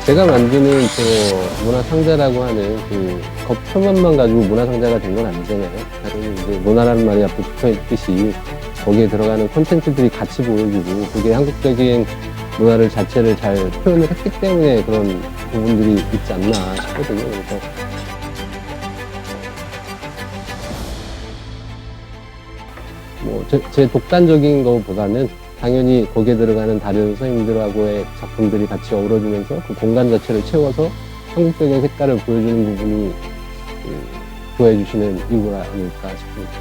제가 만드는 저 문화상자라고 하는 그 겉표면만 가지고 문화상자가 된 건 아니잖아요. 다른 이제 문화라는 말이 앞에 붙어 있듯이 거기에 들어가는 콘텐츠들이 같이 보여주고 그게 한국적인 문화를 자체를 잘 표현을 했기 때문에 그런 부분들이 있지 않나 싶거든요. 그래서 뭐 제 독단적인 것보다는 당연히 거기에 들어가는 다른 선생님들하고의 작품들이 같이 어우러지면서 그 공간 자체를 채워서 한국적인 색깔을 보여주는 부분이 좋아해 주시는 이유가 아닐까 싶습니다.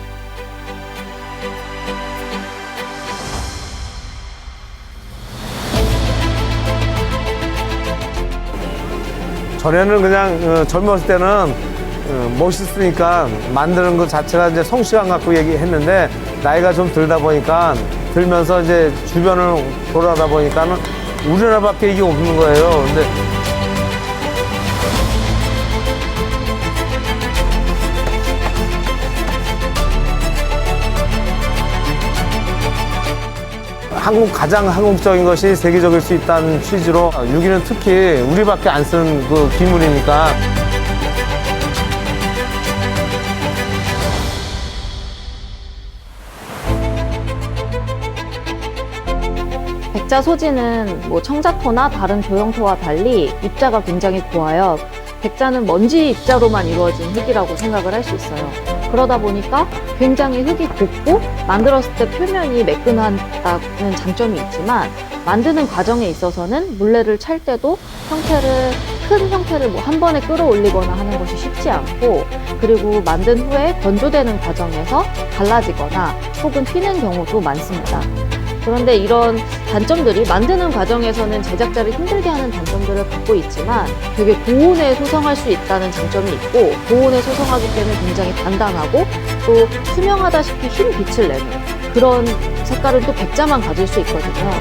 전에는 그냥 젊었을 때는 멋있으니까 만드는 것 자체가 이제 성취감 갖고 얘기했는데 나이가 좀 들다 보니까 들면서 이제 주변을 돌아다 보니까는 우리나라밖에 이게 없는 거예요. 근데 가장 한국적인 것이 세계적일 수 있다는 취지로 유기는 특히 우리밖에 안 쓰는 그 기물이니까. 백자 소지는 뭐 청자토나 다른 조형토와 달리 입자가 굉장히 고와요. 백자는 먼지 입자로만 이루어진 흙이라고 생각을 할 수 있어요. 그러다 보니까 굉장히 흙이 곱고 만들었을 때 표면이 매끈하다는 장점이 있지만 만드는 과정에 있어서는 물레를 찰 때도 큰 형태를 뭐 한 번에 끌어올리거나 하는 것이 쉽지 않고, 그리고 만든 후에 건조되는 과정에서 갈라지거나 혹은 튀는 경우도 많습니다. 그런데 이런 단점들이 만드는 과정에서는 제작자를 힘들게 하는 단점들을 갖고 있지만 되게 고온에 소성할 수 있다는 장점이 있고, 고온에 소성하기 때문에 굉장히 단단하고 또 투명하다시피 흰 빛을 내는 그런 색깔은 또 백자만 가질 수 있거든요.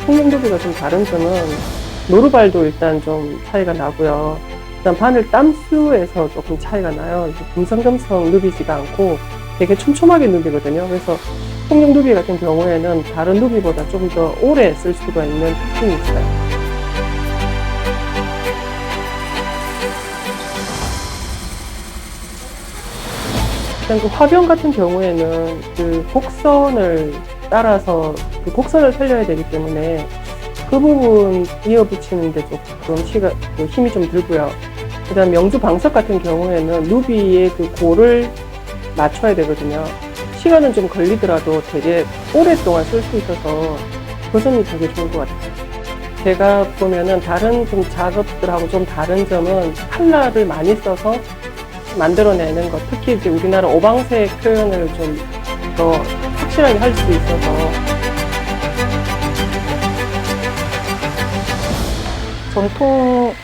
홍룡도비가 좀 다른 점은 노루발도 일단 좀 차이가 나고요. 일단 바늘 땀수에서 조금 차이가 나요. 금성금성 누비지가 않고 되게 촘촘하게 누비거든요. 그래서 홍룡누비 같은 경우에는 다른 누비보다 좀 더 오래 쓸 수가 있는 특징이 있어요. 일단 그 화병 같은 경우에는 그 곡선을 따라서 그 곡선을 살려야 되기 때문에 그 부분 이어붙이는데 조금 힘이 좀 들고요. 그 다음 명주 방석 같은 경우에는 누비의 그 골을 맞춰야 되거든요. 시간은 좀 걸리더라도 되게 오랫동안 쓸 수 있어서 그 점이 되게 좋은 것 같아요. 제가 보면은 다른 좀 작업들하고 좀 다른 점은 칼라를 많이 써서 만들어내는 것, 특히 이제 우리나라 오방색 표현을 좀 더 확실하게 할 수 있어서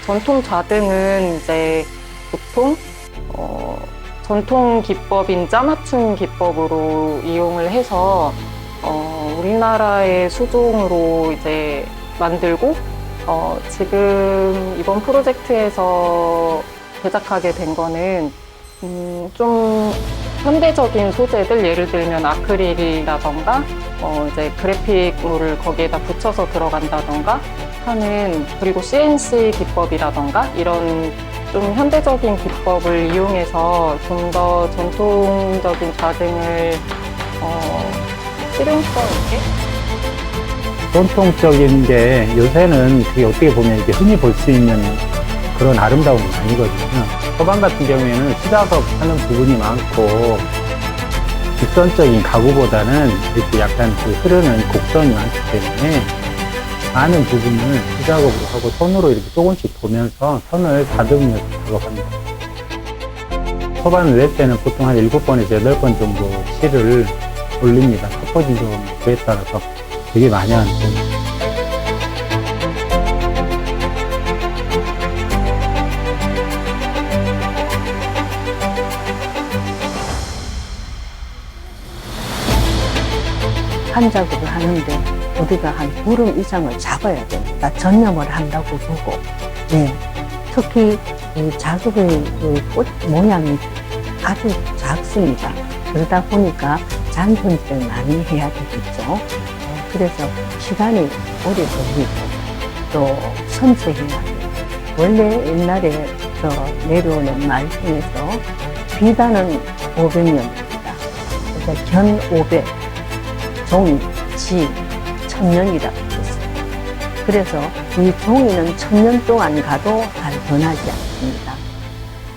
전통 자등은 이제 보통 전통 기법인 짜맞춤 기법으로 이용을 해서 우리나라의 수종으로 이제 만들고 지금 이번 프로젝트에서 제작하게 된 거는 좀 현대적인 소재들, 예를 들면 아크릴이라던가 이제 그래픽물을 거기에다 붙여서 들어간다던가 하는, 그리고 CNC 기법이라던가 이런 좀 현대적인 기법을 이용해서 좀 더 전통적인 자등을 실용성 있게. 전통적인 게 요새는 그게 어떻게 보면 이렇게 흔히 볼 수 있는 그런 아름다움은 아니거든요. 서방 같은 경우에는 수작업 하는 부분이 많고 직선적인 가구보다는 이렇게 약간 그 흐르는 곡선이 많기 때문에 많은 부분을 수작업으로 하고 손으로 이렇게 조금씩 보면서 선을 다듬으면서 작업합니다. 서반을 낼 때는 보통 한 7번에서 8번 정도 실을 올립니다. 퍼포지션에 따라서 되게 많이 하는 편입니다. 한 작업을 하는데 우리가 한 보름 이상을 잡아야 됩니다. 전념을 한다고 보고, 네. 특히 이 작업의 그 꽃 모양이 아주 작습니다. 그러다 보니까 장 손질을 많이 해야 되겠죠. 그래서 시간이 오래 걸리고 또 섬세해야 돼요. 원래 옛날에 내려오는 말 중에서 비단은 500년입니다. 그러니까 견 500, 종이, 지 1000년이라고 했어요. 그래서 이 종이는 1000년 동안 가도 잘 변하지 않습니다.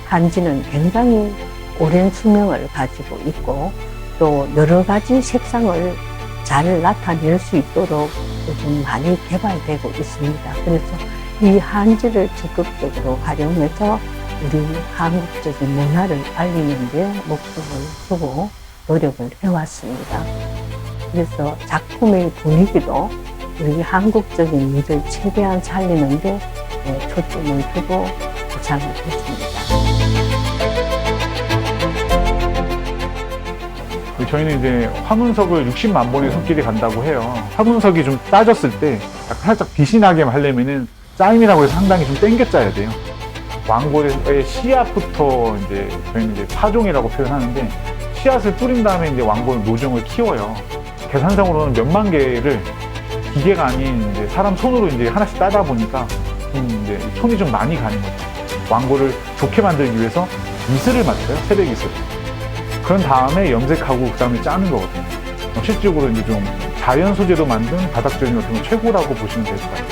한지는 굉장히 오랜 수명을 가지고 있고 또 여러 가지 색상을 잘 나타낼 수 있도록 요즘 많이 개발되고 있습니다. 그래서 이 한지를 적극적으로 활용해서 우리 한국적인 문화를 알리는 데 목적을 두고 노력을 해왔습니다. 그래서 작품의 분위기도 우리 한국적인 미를 최대한 살리는 데 초점을 두고 구상을 했습니다. 저희는 이제 화문석을 60만 번의 손길이 간다고 해요. 화문석이 좀 짜졌을 때 약간 살짝 빛이 나게 하려면은 짜임이라고 해서 상당히 좀 땡겨 짜야 돼요. 왕골의 씨앗부터 이제 저희는 이제 파종이라고 표현하는데 씨앗을 뿌린 다음에 이제 왕골 모종을 키워요. 계산상으로는 몇만 개를 기계가 아닌 이제 사람 손으로 이제 하나씩 따다 보니까 이제 손이 좀 많이 가는 거죠. 왕골을 좋게 만들기 위해서 이슬을 맞춰요. 새벽 이슬. 그런 다음에 염색하고 그 다음에 짜는 거거든요. 실질적으로 이제 좀 자연 소재로 만든 바닥 조림 같은 건 최고라고 보시면 될 것 같아요.